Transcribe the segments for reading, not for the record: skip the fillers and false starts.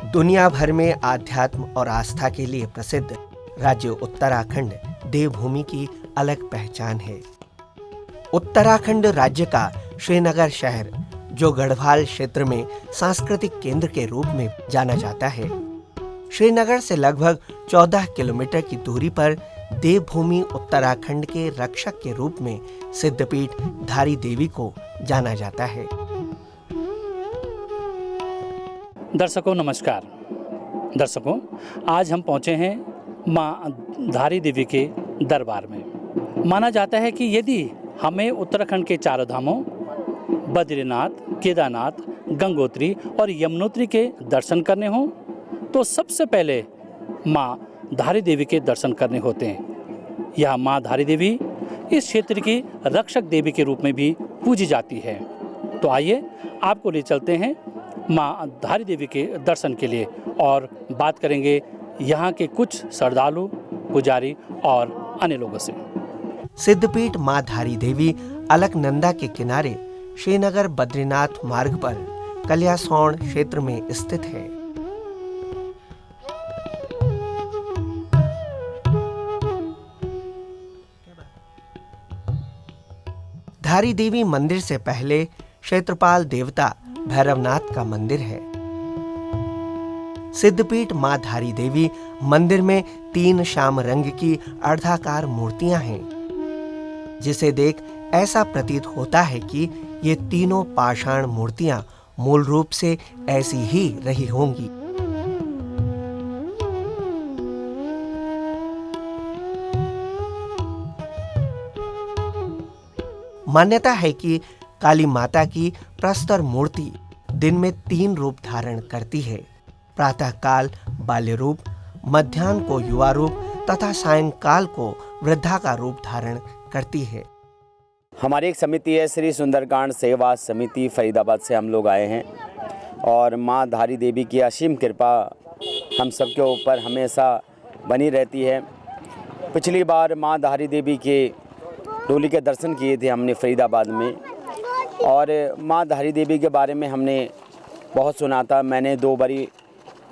दुनिया भर में आध्यात्म और आस्था के लिए प्रसिद्ध राज्य उत्तराखंड देवभूमि की अलग पहचान है। उत्तराखंड राज्य का श्रीनगर शहर, जो गढ़वाल क्षेत्र में सांस्कृतिक केंद्र के रूप में जाना जाता है, श्रीनगर से लगभग 14 किलोमीटर की दूरी पर देवभूमि उत्तराखंड के रक्षक के रूप में सिद्धपीठ धारी देवी को जाना जाता है। दर्शकों नमस्कार। दर्शकों, आज हम पहुंचे हैं मां धारी देवी के दरबार में। माना जाता है कि यदि हमें उत्तराखंड के चारों धामों बद्रीनाथ, केदारनाथ, गंगोत्री और यमुनोत्री के दर्शन करने हों तो सबसे पहले मां धारी देवी के दर्शन करने होते हैं। यह मां धारी देवी इस क्षेत्र की रक्षक देवी के रूप में भी पूजी जाती है। तो आइए आपको ले चलते हैं मां धारी देवी के दर्शन के लिए और बात करेंगे यहाँ के कुछ श्रद्धालु, पुजारी और अन्य लोगों से। सिद्धपीठ मां धारी देवी अलकनंदा के किनारे श्रीनगर बद्रीनाथ मार्ग पर कलियासौड़ क्षेत्र में स्थित है। धारी देवी मंदिर से पहले क्षेत्रपाल देवता भैरवनाथ का मंदिर है। सिद्धपीठ मां धारी देवी मंदिर में 3 श्याम रंग की अर्धाकार मूर्तियां हैं, जिसे देख ऐसा प्रतीत होता है कि ये तीनों पाषाण मूर्तियां मूल रूप से ऐसी ही रही होंगी। मान्यता है कि काली माता की प्रस्तर मूर्ति दिन में 3 रूप धारण करती है। प्रातः काल बाल्य रूप, मध्याह्न को युवा रूप तथा सायंकाल को वृद्धा का रूप धारण करती है। हमारी एक समिति है श्री सुंदरकांड सेवा समिति, फरीदाबाद से हम लोग आए हैं और माँ धारी देवी की असीम कृपा हम सबके ऊपर हमेशा बनी रहती है। पिछली बार माँ धारी देवी के डोली के दर्शन किए थे हमने फरीदाबाद में, और माँ धारी देवी के बारे में हमने बहुत सुना था। मैंने 2 बारी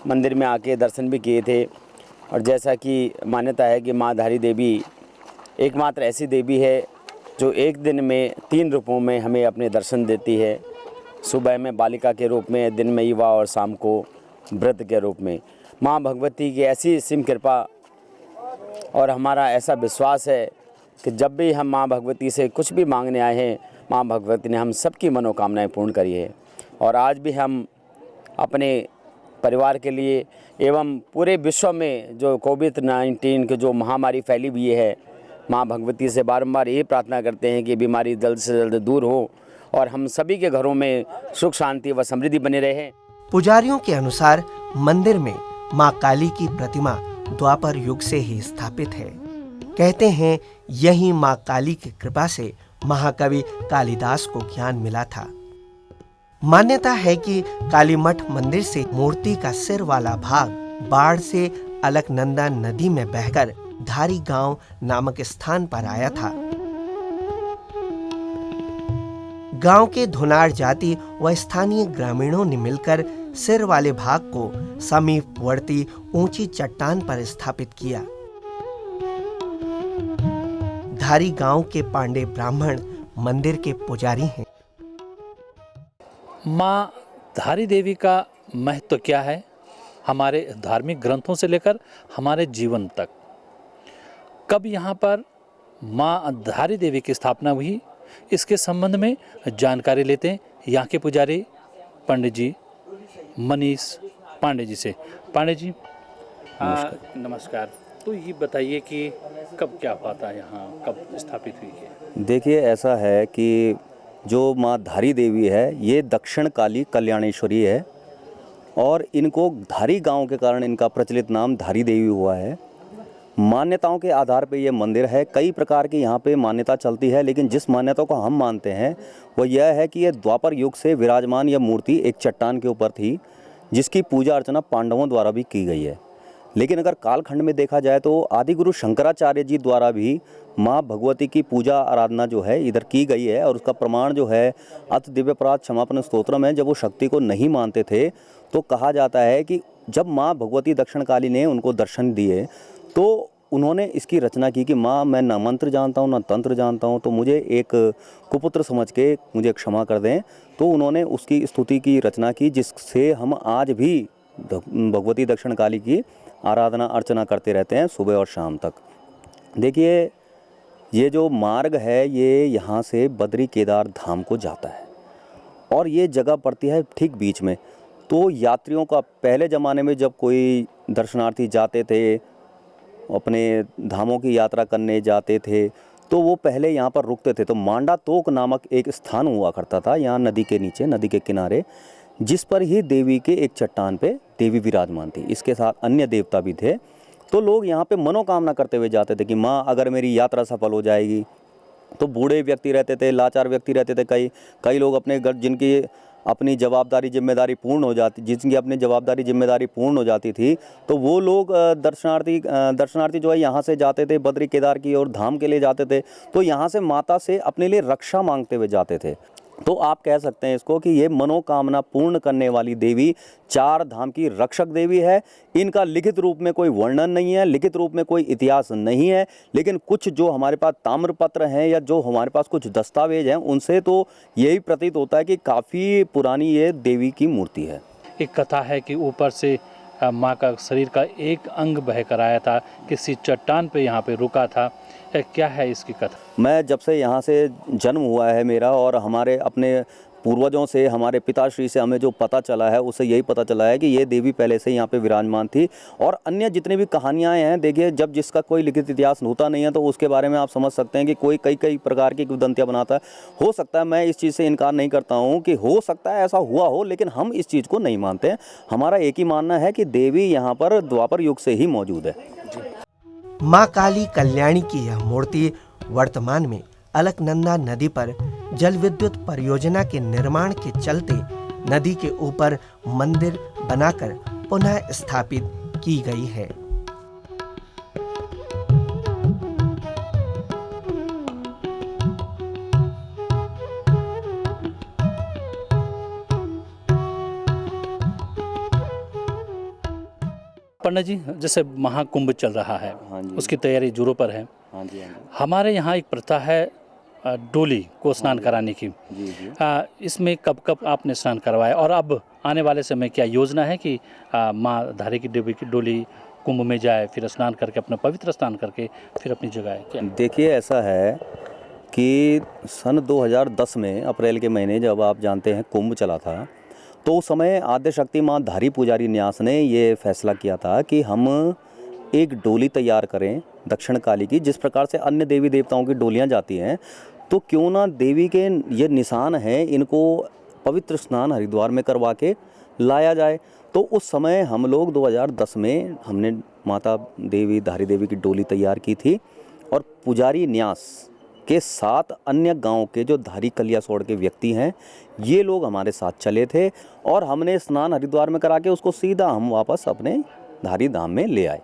मंदिर में आके दर्शन भी किए थे। और जैसा कि मान्यता है कि माँ धारी देवी एकमात्र ऐसी देवी है जो एक दिन में 3 रूपों में हमें अपने दर्शन देती है। सुबह में बालिका के रूप में, दिन में युवा और शाम को वृद्ध के रूप में। माँ भगवती की ऐसी असीम कृपा और हमारा ऐसा विश्वास है कि जब भी हम माँ भगवती से कुछ भी मांगने आए हैं, माँ भगवती ने हम सबकी मनोकामनाएं पूर्ण करी है। और आज भी हम अपने परिवार के लिए एवं पूरे विश्व में जो कोविड-19 की जो महामारी फैली हुई है, माँ भगवती से बारंबार ये प्रार्थना करते हैं कि बीमारी जल्द से जल्द दूर हो और हम सभी के घरों में सुख शांति व समृद्धि बने रहे। पुजारियों के अनुसार मंदिर में माँ काली की प्रतिमा द्वापर युग से ही स्थापित है। कहते हैं यही माँ काली की कृपा से महाकवि कालिदास को ज्ञान मिला था। मान्यता है कि कालीमठ मंदिर से मूर्ति का सिर वाला भाग बाढ़ से अलकनंदा नदी में बहकर धारी गांव नामक स्थान पर आया था। गांव के धुनार जाति व स्थानीय ग्रामीणों ने मिलकर सिर वाले भाग को समीपवर्ती ऊंची चट्टान पर स्थापित किया। धारी गांव के पांडे ब्राह्मण मंदिर के पुजारी हैं। माँ धारी देवी का महत्व क्या है हमारे धार्मिक ग्रंथों से लेकर हमारे जीवन तक? कब यहाँ पर माँ धारी देवी की स्थापना हुई, इसके संबंध में जानकारी लेते हैं यहाँ के पुजारी पंडित जी मनीष पांडे जी से। पांडे जी नमस्कार। तो ये बताइए कि कब क्या हुआ था, यहाँ कब स्थापित हुई है? देखिए, ऐसा है कि जो माँ धारी देवी है ये दक्षिण काली कल्याणेश्वरी है और इनको धारी गांव के कारण इनका प्रचलित नाम धारी देवी हुआ है। मान्यताओं के आधार पे ये मंदिर है। कई प्रकार की यहाँ पे मान्यता चलती है, लेकिन जिस मान्यता को हम मानते हैं वो यह है कि ये द्वापर युग से विराजमान यह मूर्ति एक चट्टान के ऊपर थी, जिसकी पूजा अर्चना पांडवों द्वारा भी की गई है। लेकिन अगर कालखंड में देखा जाए तो आदिगुरु शंकराचार्य जी द्वारा भी माँ भगवती की पूजा आराधना जो है इधर की गई है, और उसका प्रमाण जो है अत दिव्य अपराध क्षमापन स्तोत्रम है। जब वो शक्ति को नहीं मानते थे तो कहा जाता है कि जब माँ भगवती दक्षिण काली ने उनको दर्शन दिए तो उन्होंने इसकी रचना की कि माँ मैं ना मंत्र जानता हूँ ना तंत्र जानता हूँ, तो मुझे एक कुपुत्र समझ के मुझे क्षमा कर दें। तो उन्होंने उसकी स्तुति की रचना की, जिससे हम आज भी भगवती दक्षिण काली की आराधना अर्चना करते रहते हैं सुबह और शाम तक। देखिए ये जो मार्ग है ये यहाँ से बद्री केदार धाम को जाता है और ये जगह पड़ती है ठीक बीच में। तो यात्रियों का पहले ज़माने में जब कोई दर्शनार्थी जाते थे, अपने धामों की यात्रा करने जाते थे, तो वो पहले यहाँ पर रुकते थे। तो मांडा तोक नामक एक स्थान हुआ करता था यहाँ नदी के नीचे, नदी के किनारे, जिस पर ही देवी के एक चट्टान पे देवी विराजमान थी। इसके साथ अन्य देवता भी थे। तो लोग यहाँ पे मनोकामना करते हुए जाते थे कि माँ अगर मेरी यात्रा सफल हो जाएगी। तो बूढ़े व्यक्ति रहते थे, लाचार व्यक्ति रहते थे, कई लोग अपने घर जिनकी अपनी जवाबदारी जिम्मेदारी पूर्ण हो जाती थी, तो वो लोग दर्शनार्थी जो है यहाँ से जाते थे, बद्री केदार की ओर धाम के लिए जाते थे। तो यहाँ से माता से अपने लिए रक्षा मांगते हुए जाते थे। तो आप कह सकते हैं इसको कि ये मनोकामना पूर्ण करने वाली देवी चार धाम की रक्षक देवी है। इनका लिखित रूप में कोई वर्णन नहीं है, लिखित रूप में कोई इतिहास नहीं है, लेकिन कुछ जो हमारे पास ताम्रपत्र हैं या जो हमारे पास कुछ दस्तावेज हैं उनसे तो यही प्रतीत होता है कि काफ़ी पुरानी ये देवी की मूर्ति है। एक कथा है कि ऊपर से माँ का शरीर का एक अंग बह कर आया था, किसी चट्टान पे यहाँ पे रुका था। क्या है इसकी कथा? मैं जब से यहाँ से जन्म हुआ है मेरा, और हमारे अपने पूर्वजों से, हमारे पिताश्री से हमें जो पता चला है उससे यही पता चला है कि ये देवी पहले से यहाँ पे विराजमान थी। और अन्य जितनी भी कहानियाँ हैं, देखिए जब जिसका कोई लिखित इतिहास होता नहीं है तो उसके बारे में आप समझ सकते हैं कि कोई कई प्रकार की किंवदंतियाँ बनाता है। हो सकता है, मैं इस चीज़ से इनकार नहीं करता हूँ कि हो सकता है ऐसा हुआ हो, लेकिन हम इस चीज़ को नहीं मानते हैं। हमारा एक ही मानना है कि देवी यहाँ पर द्वापर युग से ही मौजूद है। माँ काली कल्याणी की यह मूर्ति वर्तमान में अलकनंदा नदी पर जल विद्युत परियोजना के निर्माण के चलते नदी के ऊपर मंदिर बनाकर पुनः स्थापित की गई है। पंडित जी, जैसे महाकुंभ चल रहा है, हाँ जी। उसकी तैयारी जोरों पर है। हाँ जी, हाँ जी। हमारे यहाँ एक प्रथा है डोली को स्नान कराने की। जी जी। इसमें कब कब आपने स्नान करवाया और अब आने वाले समय क्या योजना है कि माँ धारी की देवी की डोली कुंभ में जाए, फिर स्नान करके अपना पवित्र स्नान करके फिर अपनी जगह है? क्या देखिए ऐसा है कि सन 2010 में अप्रैल के महीने जब आप जानते हैं कुंभ चला था, तो उस समय आद्य शक्ति माँ धारी पुजारी न्यास ने ये फैसला किया था कि हम एक डोली तैयार करें दक्षिण काली की। जिस प्रकार से अन्य देवी देवताओं की डोलियाँ जाती हैं, तो क्यों ना देवी के ये निशान हैं, इनको पवित्र स्नान हरिद्वार में करवा के लाया जाए। तो उस समय हम लोग 2010 में हमने माता देवी धारी देवी की डोली तैयार की थी और पुजारी न्यास के साथ अन्य गांव के जो धारी कलियासोड़ के व्यक्ति हैं, ये लोग हमारे साथ चले थे और हमने स्नान हरिद्वार में करा के उसको सीधा हम वापस अपने धारी धाम में ले आए।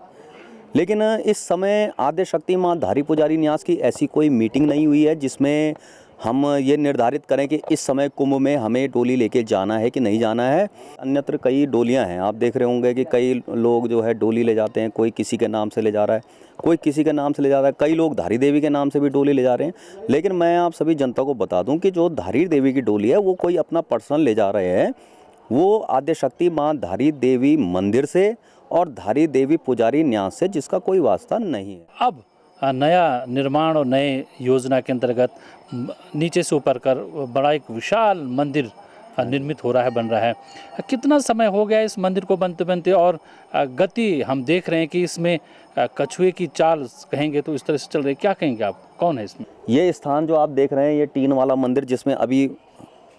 लेकिन इस समय आद्य शक्ति माँ धारी पुजारी न्यास की ऐसी कोई मीटिंग नहीं हुई है जिसमें हम ये निर्धारित करें कि इस समय कुंभ में हमें डोली लेके जाना है कि नहीं जाना है। अन्यत्र कई डोलियां हैं, आप देख रहे होंगे कि कई लोग जो है डोली ले जाते हैं, कोई किसी के नाम से ले जा रहा है, कोई किसी के नाम से ले जा रहा है, कई लोग धारी देवी के नाम से भी डोली ले जा रहे हैं। लेकिन मैं आप सभी जनता को बता दूं कि जो धारी देवी की डोली है वो कोई अपना पर्सनल ले जा रहे हैं, वो आद्य शक्ति माँ धारी देवी मंदिर से और धारी देवी पुजारी न्यास से, जिसका कोई वास्ता नहीं है। अब नया निर्माण और नए योजना के अंतर्गत नीचे से ऊपर कर बड़ा एक विशाल मंदिर निर्मित हो रहा है, बन रहा है। कितना समय हो गया इस मंदिर को बनते बनते, और गति हम देख रहे हैं कि इसमें कछुए की चाल कहेंगे तो इस तरह से चल रही, क्या कहेंगे आप, कौन है इसमें? ये स्थान जो आप देख रहे हैं, ये टीन वाला मंदिर जिसमें अभी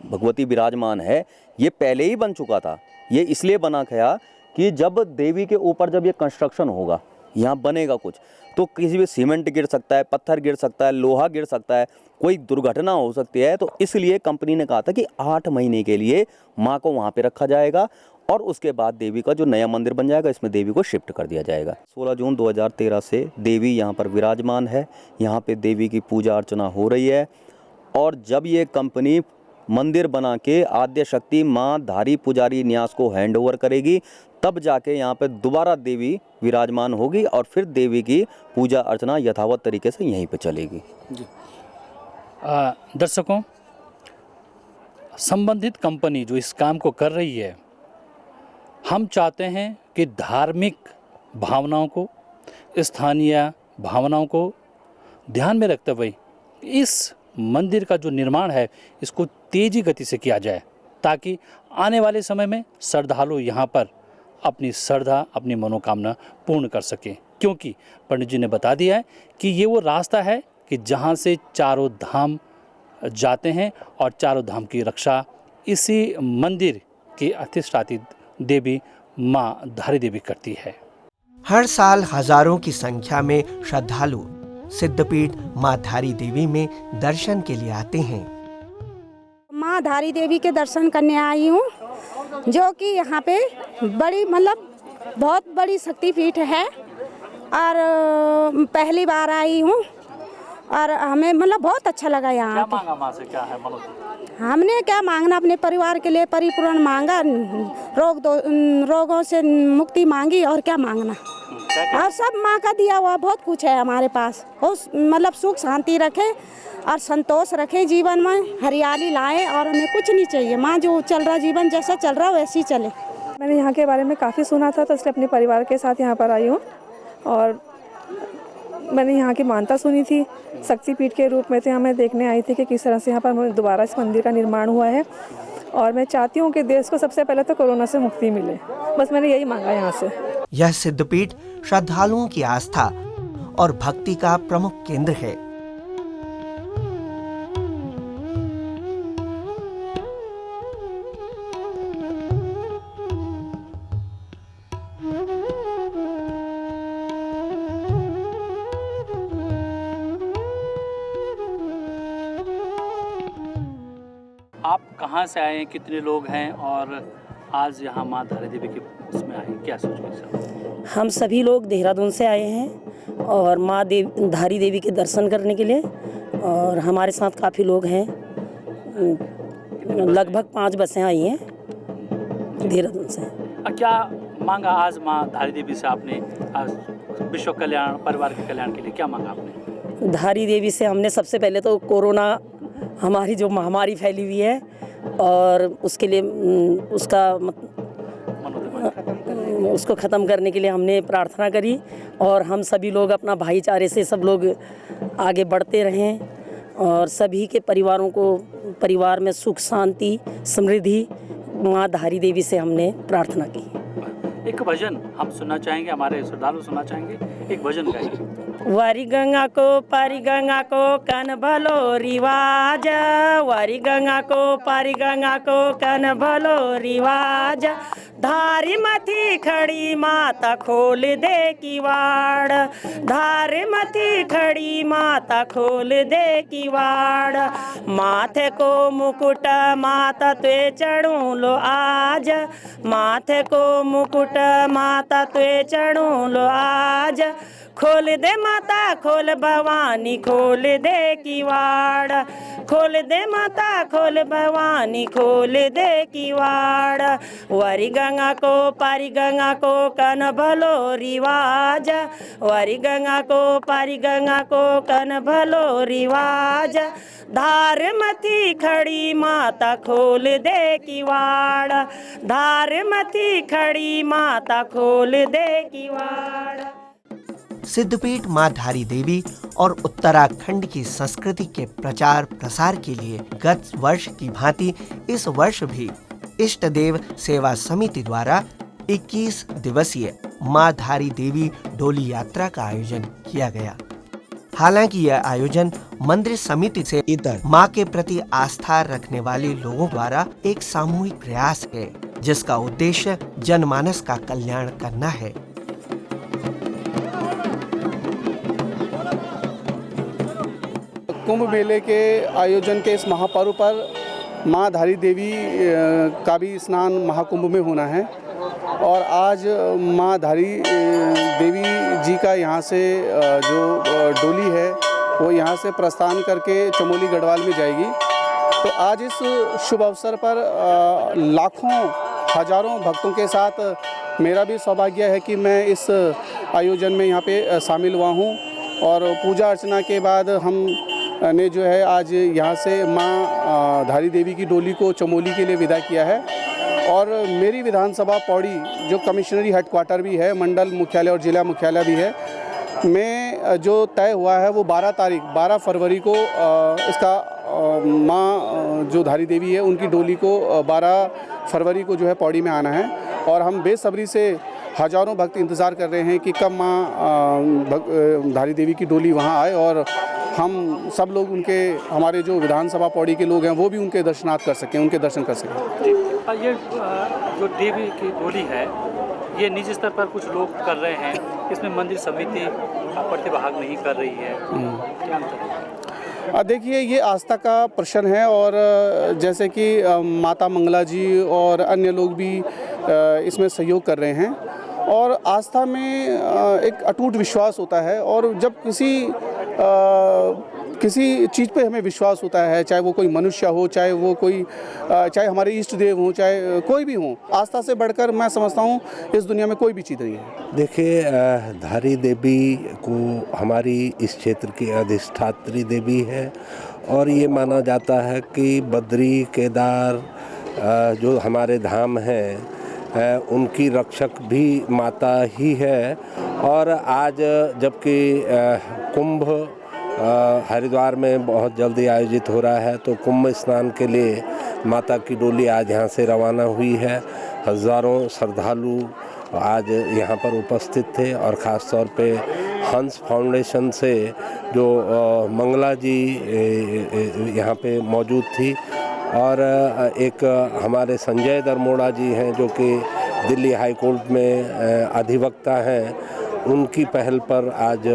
भगवती विराजमान है, ये पहले ही बन चुका था। ये इसलिए बना गया कि जब देवी के ऊपर जब ये कंस्ट्रक्शन होगा, यहाँ बनेगा कुछ, तो किसी भी सीमेंट गिर सकता है, पत्थर गिर सकता है, लोहा गिर सकता है, कोई दुर्घटना हो सकती है। तो इसलिए कंपनी ने कहा था कि 8 महीने के लिए माँ को वहाँ पे रखा जाएगा और उसके बाद देवी का जो नया मंदिर बन जाएगा, इसमें देवी को शिफ्ट कर दिया जाएगा। 16 जून 2013 से देवी यहाँ पर विराजमान है, यहाँ पे देवी की पूजा अर्चना हो रही है। और जब ये कंपनी मंदिर बना के आद्य शक्ति माँ धारी पुजारी न्यास को हैंड ओवर करेगी, तब जाके यहाँ पे दोबारा देवी विराजमान होगी और फिर देवी की पूजा अर्चना यथावत तरीके से यहीं पे चलेगी। दर्शकों, संबंधित कंपनी जो इस काम को कर रही है, हम चाहते हैं कि धार्मिक भावनाओं को, स्थानीय भावनाओं को ध्यान में रखते हुए इस मंदिर का जो निर्माण है इसको तेजी गति से किया जाए, ताकि आने वाले समय में श्रद्धालु यहाँ पर अपनी श्रद्धा, अपनी मनोकामना पूर्ण कर सकें। क्योंकि पंडित जी ने बता दिया है कि ये वो रास्ता है कि जहाँ से चारों धाम जाते हैं और चारों धाम की रक्षा इसी मंदिर की अधिष्ठात्री देवी माँ धारी देवी करती है। हर साल हजारों की संख्या में श्रद्धालु सिद्धपीठ माँ धारी देवी में दर्शन के लिए आते हैं। माँ धारी देवी के दर्शन करने आई हूँ, जो कि यहाँ पे बड़ी बहुत बड़ी शक्तिपीठ है और पहली बार आई हूँ और हमें बहुत अच्छा लगा यहाँ। क्या मांगा माँ से, क्या है मनोती? हमने क्या मांगना, अपने परिवार के लिए परिपूर्ण मांगा, रोगों से मुक्ति मांगी और क्या मांगना। और सब माँ का दिया हुआ बहुत कुछ है हमारे पास। उस सुख शांति रखे और संतोष रखे जीवन में, हरियाली लाए और हमें कुछ नहीं चाहिए। माँ जो चल रहा जीवन जैसा चल रहा वैसे ही चले। मैंने यहाँ के बारे में काफ़ी सुना था, तो इसलिए अपने परिवार के साथ यहाँ पर आई हूँ और मैंने यहाँ की मान्यता सुनी थी, शक्तिपीठ के रूप में तो यहाँ मैं देखने आई थी कि किस तरह से यहाँ पर दोबारा इस मंदिर का निर्माण हुआ है। और मैं चाहती हूँ कि देश को सबसे पहले तो कोरोना से मुक्ति मिले, बस मैंने यही मांगा यहाँ से। यह सिद्धपीठ श्रद्धालुओं की आस्था और भक्ति का प्रमुख केंद्र है। आप कहाँ से आए हैं, कितने लोग हैं और आज यहाँ माँ धारी देवी के उसमें आए, क्या सोच रहे हैं? हम सभी लोग देहरादून से आए हैं और माँ धारी देवी के दर्शन करने के लिए, और हमारे साथ काफ़ी लोग हैं, लगभग 5 बसें आई हैं देहरादून से। क्या मांगा आज माँ धारी देवी से आपने? आज विश्व कल्याण, परिवार के कल्याण के लिए क्या मांगा आपने? धारी देवी से हमने सबसे पहले तो कोरोना हमारी जो महामारी फैली हुई है और उसके लिए उसको ख़त्म करने के लिए हमने प्रार्थना करी, और हम सभी लोग अपना भाईचारे से सब लोग आगे बढ़ते रहें और सभी के परिवार में सुख शांति समृद्धि माँ धारी देवी से हमने प्रार्थना की। एक भजन हम सुनना चाहेंगे, हमारे श्रद्धालु सुनना चाहेंगे, एक भजन गाइए। वारी गंगा को पारी गंगा को कन भलो रिवाज, वारी गंगा को पारी गंगा को कन भलो रिवाज, धारी मथी खड़ी माता खोल दे किवाड़, धारी मथी खड़ी माता खोल दे किवाड़, माथे को मुकुट माता तुए चढ़ू लो आज, माथे को मुकुट माता तुए चढ़ू लो आज, खोल दे माता खोल भवानी खोल दे किवाड़, खोल दे माता खोल भवानी खोल दे किवाड़, वारी गंगा को पारी गंगा को कन भलो रिवाज, वारी गंगा को पारी गंगा को कन भलो रिवाज, धार मथी खड़ी माता खोल दे किवाड़, धार मथी खड़ी माता खोल दे किवाड़। सिद्धपीठ माँ धारी देवी और उत्तराखंड की संस्कृति के प्रचार प्रसार के लिए गत वर्ष की भांति इस वर्ष भी इष्ट देव सेवा समिति द्वारा 21 दिवसीय माँ धारी देवी डोली यात्रा का आयोजन किया गया। हालांकि यह आयोजन मंदिर समिति से इतर माँ के प्रति आस्था रखने वाले लोगों द्वारा एक सामूहिक प्रयास है, जिसका उद्देश्य जनमानस का कल्याण करना है। कुंभ मेले के आयोजन के इस महापर्व पर माँ धारी देवी का भी स्नान महाकुंभ में होना है, और आज माँ धारी देवी जी का यहाँ से जो डोली है वो यहाँ से प्रस्थान करके चमोली गढ़वाल में जाएगी, तो आज इस शुभ अवसर पर लाखों हजारों भक्तों के साथ मेरा भी सौभाग्य है कि मैं इस आयोजन में यहाँ पे शामिल हुआ हूँ। और पूजा अर्चना के बाद हम ने जो है आज यहाँ से माँ धारी देवी की डोली को चमोली के लिए विदा किया है। और मेरी विधानसभा पौड़ी जो कमिश्नरी हेडक्वार्टर भी है, मंडल मुख्यालय और जिला मुख्यालय भी है, में जो तय हुआ है वो 12 फरवरी को इसका माँ जो धारी देवी है उनकी डोली को 12 फरवरी को जो है पौड़ी में आना है। और हम बेसब्री से हजारों भक्त इंतज़ार कर रहे हैं कि कब माँ धारी देवी की डोली वहाँ आए और हम सब लोग उनके, हमारे जो विधानसभा पौड़ी के लोग हैं वो भी उनके दर्शनार्थ कर सकें, उनके दर्शन कर सकें। ये जो देवी की डोली है ये निजी स्तर पर कुछ लोग कर रहे हैं, इसमें मंदिर समिति प्रतिभाग नहीं कर रही है, क्या अंतर है? देखिए, ये आस्था का प्रश्न है और जैसे कि माता मंगला जी और अन्य लोग भी इसमें सहयोग कर रहे हैं और आस्था में एक अटूट विश्वास होता है। और जब किसी चीज़ पे हमें विश्वास होता है, चाहे वो कोई मनुष्य हो, चाहे वो कोई चाहे हमारे इष्ट देव हो, चाहे कोई भी हो, आस्था से बढ़कर मैं समझता हूँ इस दुनिया में कोई भी चीज़ नहीं है। देखिए, धारी देवी को हमारी इस क्षेत्र की अधिष्ठात्री देवी है और ये माना जाता है कि बद्री केदार जो हमारे धाम हैं उनकी रक्षक भी माता ही है। और आज जबकि कुंभ हरिद्वार में बहुत जल्दी आयोजित हो रहा है, तो कुंभ स्नान के लिए माता की डोली आज यहाँ से रवाना हुई है। हज़ारों श्रद्धालु आज यहाँ पर उपस्थित थे और ख़ास तौर पे हंस फाउंडेशन से जो मंगला जी यहाँ पे मौजूद थी और एक हमारे संजय दरमोड़ा जी हैं जो कि दिल्ली हाई कोर्ट में अधिवक्ता हैं, उनकी पहल पर आज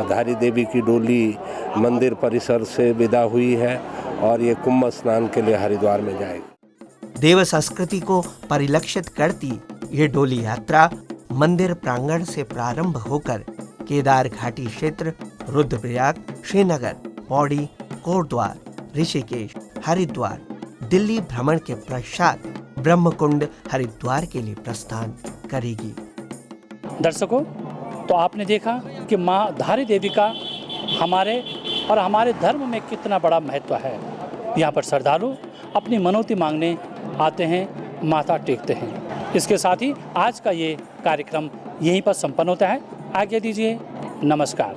धारी देवी की डोली मंदिर परिसर से विदा हुई है और ये कुंभ स्नान के लिए हरिद्वार में जाएगी। देव संस्कृति को परिलक्षित करती ये डोली यात्रा मंदिर प्रांगण से प्रारंभ होकर केदार घाटी क्षेत्र, रुद्रप्रयाग, श्रीनगर, पौड़ी, कोटद्वार, ऋषिकेश, हरिद्वार, दिल्ली भ्रमण के पश्चात ब्रह्मकुंड हरिद्वार के लिए प्रस्थान करेगी। दर्शकों, तो आपने देखा कि माँ धारी देवी का हमारे धर्म में कितना बड़ा महत्व है। यहाँ पर श्रद्धालु अपनी मनौती मांगने आते हैं, माथा टेकते हैं। इसके साथ ही आज का ये कार्यक्रम यहीं पर संपन्न होता है। आज्ञा दीजिए, नमस्कार।